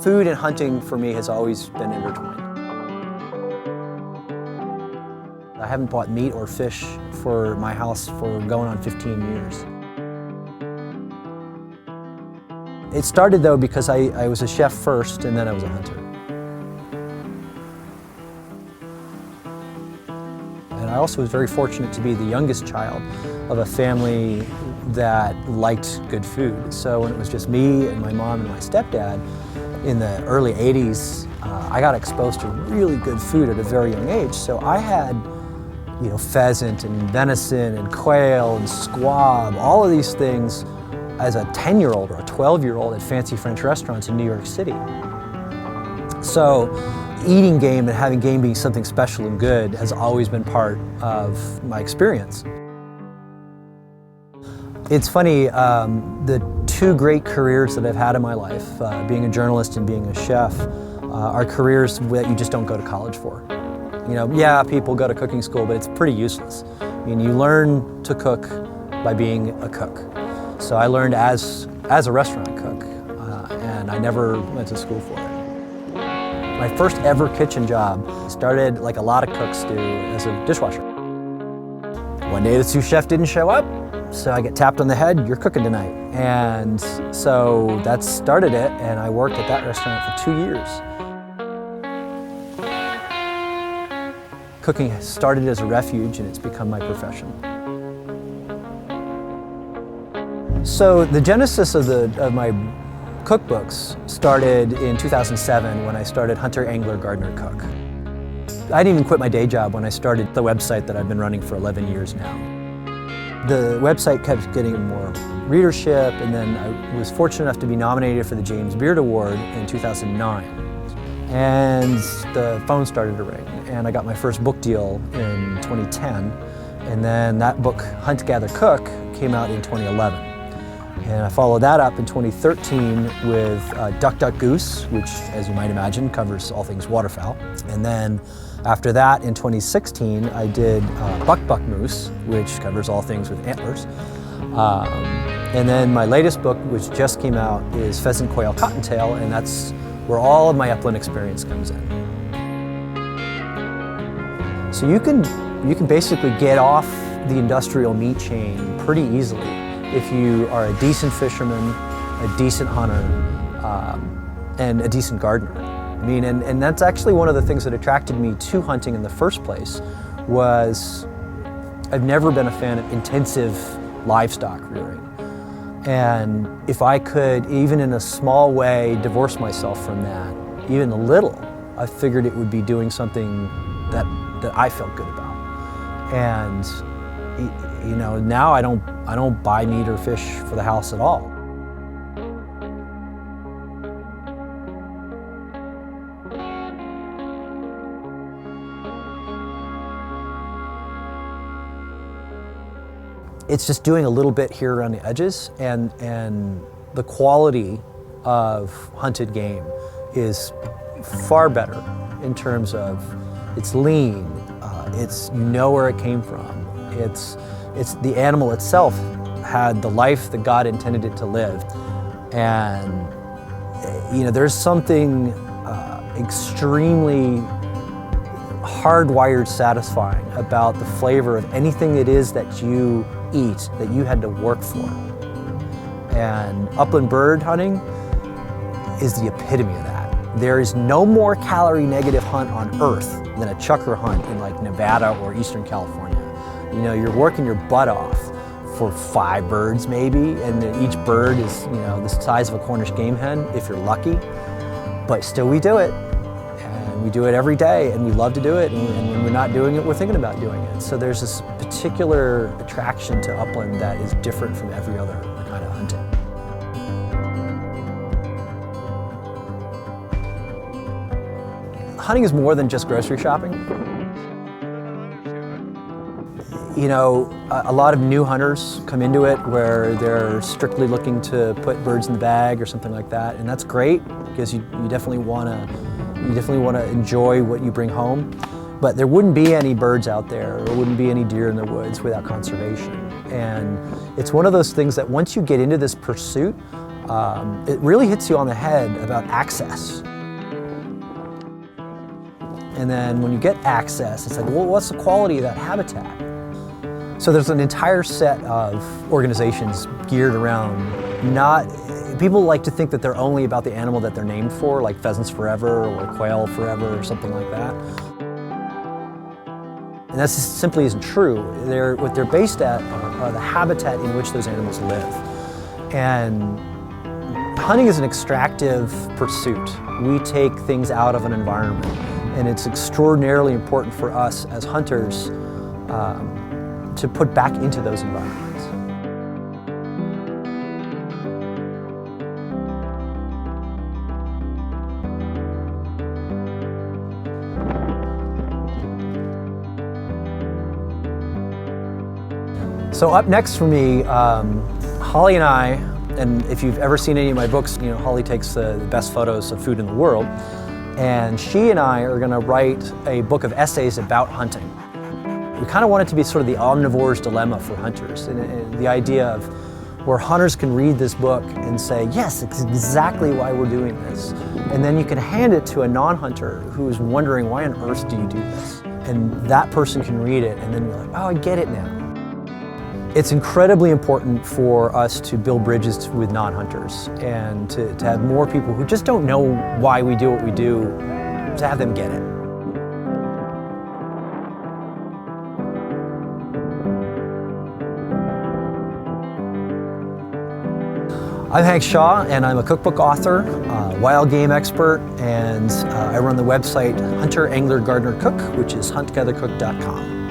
Food and hunting for me has always been intertwined. I haven't bought meat or fish for my house for going on 15 years. It started though because I was a chef first and then I was a hunter. And I also was very fortunate to be the youngest child of a family that liked good food. So when it was just me and my mom and my stepdad in the early 80s, I got exposed to really good food at a very young age. So I had, you know, pheasant and venison and quail and squab, all of these things as a 10-year-old or a 12-year-old at fancy French restaurants in New York City. So eating game and having game being something special and good has always been part of my experience. It's funny, the two great careers that I've had in my life, being a journalist and being a chef, are careers that you just don't go to college for. You know, yeah, people go to cooking school, but it's pretty useless. I mean, you learn to cook by being a cook. So I learned as a restaurant cook, and I never went to school for it. My first ever kitchen job started, like a lot of cooks do, as a dishwasher. One day the sous chef didn't show up, so I get tapped on the head, "You're cooking tonight." And so that started it, and I worked at that restaurant for 2 years. Cooking started as a refuge, and it's become my profession. So the genesis of my cookbooks started in 2007 when I started Hunter, Angler, Gardener, Cook. I didn't even quit my day job when I started the website that I've been running for 11 years now. The website kept getting more readership, and then I was fortunate enough to be nominated for the James Beard Award in 2009. And the phone started to ring, and I got my first book deal in 2010. And then that book, Hunt, Gather, Cook, came out in 2011. And I followed that up in 2013 with Duck, Duck, Goose, which, as you might imagine, covers all things waterfowl. And then after that, in 2016, I did Buck, Buck, Moose, which covers all things with antlers. And then my latest book, which just came out, is Pheasant, Quail, Cottontail, and that's where all of my upland experience comes in. So you can basically get off the industrial meat chain pretty easily if you are a decent fisherman, a decent hunter, and a decent gardener. I mean, and that's actually one of the things that attracted me to hunting in the first place. Was I've never been a fan of intensive livestock rearing. And if I could, even in a small way, divorce myself from that, even a little, I figured it would be doing something that I felt good about. And you know, now I don't buy meat or fish for the house at all. It's just doing a little bit here around the edges, and the quality of hunted game is far better in terms of it's lean, it's, you know where it came from, it's the animal itself had the life that God intended it to live. And you know, there's something extremely hardwired satisfying about the flavor of anything it is that you eat, that you had to work for. And upland bird hunting is the epitome of that. There is no more calorie negative hunt on earth than a chucker hunt in like Nevada or Eastern California. You know, you're working your butt off for 5 birds maybe, and each bird is, you know, the size of a Cornish game hen if you're lucky. But still we do it. We do it every day, and we love to do it, and when we're not doing it, we're thinking about doing it. So there's this particular attraction to upland that is different from every other kind of hunting. Hunting is more than just grocery shopping. You know, a lot of new hunters come into it where they're strictly looking to put birds in the bag or something like that, and that's great because you definitely want to enjoy what you bring home. But there wouldn't be any birds out there, or wouldn't be any deer in the woods without conservation. And it's one of those things that once you get into this pursuit, it really hits you on the head about access. And then when you get access, it's like, well, what's the quality of that habitat? So there's an entire set of organizations geared around people like to think that they're only about the animal that they're named for, like Pheasants Forever or Quail Forever or something like that. And that simply isn't true. What they're based at are the habitat in which those animals live. And hunting is an extractive pursuit. We take things out of an environment, and it's extraordinarily important for us as hunters to put back into those environments. So up next for me, Holly and I, and if you've ever seen any of my books, you know, Holly takes the best photos of food in the world, and she and I are going to write a book of essays about hunting. We kind of want it to be sort of the omnivore's dilemma for hunters, and the idea of where hunters can read this book and say, yes, it's exactly why we're doing this. And then you can hand it to a non-hunter who's wondering, why on earth do you do this? And that person can read it and then be like, oh, I get it now. It's incredibly important for us to build bridges with non-hunters and to have more people who just don't know why we do what we do, to have them get it. I'm Hank Shaw, and I'm a cookbook author, wild game expert, and I run the website Hunter Angler Gardener Cook, which is huntgathercook.com.